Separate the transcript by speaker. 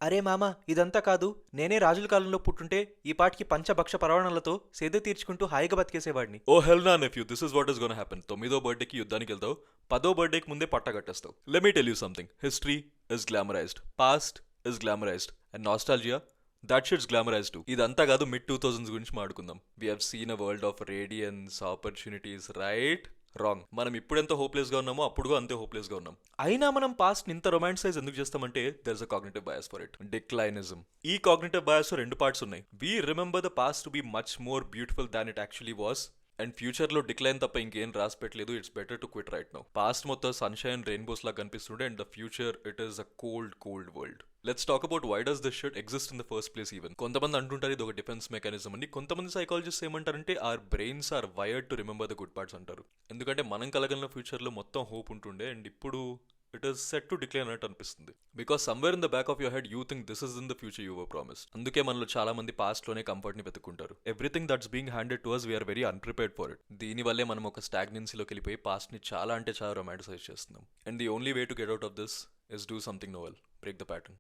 Speaker 1: అరే మామ, ఇదంతా కాదు. నేనే రాజుల కాలంలో పుట్టుంటే ఈ పాటికి పంచభక్ష పరవాణాలతో సేద తీర్చుకుంటూ హాయిగా బతికేసేవాడిని.
Speaker 2: ఓ హెల్ నా nephew, this is what is gonna happen. 9వ బర్త్డేకి యుద్ధానికి వెళ్తావు, 10వ బర్త్డేకి ముందే పట్టా కట్టేస్తావు. Let me tell you something. History is glamorised, past is glamorised, and nostalgia, that shit's glamorised too. ఇదంతా కాదు, మిడ్ 2000s గురించి మాట్లాడుకుందాం. We have seen a world of radiance, opportunities, right? Wrong. మనం ఇప్పుడెంత హోప్లెస్ గా ఉన్నామో అప్పుడు అంతే హోప్లెస్ గా ఉన్నాం. అయినా మనం పాస్ట్ ఇంత రొమాంటిసైజ్ ఎందుకు చేస్తామంటే there is a cognitive bias for it, declinism. ఈ కాగ్నిటివ్ బయాస్ రెండు పార్ట్స్ ఉన్నాయి. We remember the past to be much more beautiful than it actually was, and future లో డిక్లైన్ తప్ప ఇంకేం రాసి పెట్టలేదు. It's better to quit right now. Past మొత్తం sunshine rainbows లా కనిపిస్తుండే, and the future it is a cold cold world. Let's talk about why does this shit exist in the first place. Even కొంతమంది అంటుంటారు ఇది ఒక defence mechanism అని. కొంతమంది psychologist ఏమంటారంటే our brains are wired to remember the good parts అంటారు. ఎందుకంటే మనం కలగలిన ఫ్యూచర్ లో మొత్తం హోప్ ఉంటుండే, అండ్ ఇప్పుడు it is set to decline అన్నట్టు అనిపిస్తుంది. Because somewhere in the back of your head you think this is in the future you were promised. అందుకే మనలో చాలా మంది పాస్ట్ లోనే కంఫర్ట్ ని వెతుక్కుంటారు. Everything that's being handed to us we're very unprepared for it. దీని వల్లే మనం ఒక స్టాగ్నెన్సీలోకి వెళ్ళిపోయి పాస్ట్ ని చాలా అంటే చాలా రొమాంటిసైజ్ చేస్తున్నాం. And the only way to get out of this is do something novel, break the pattern.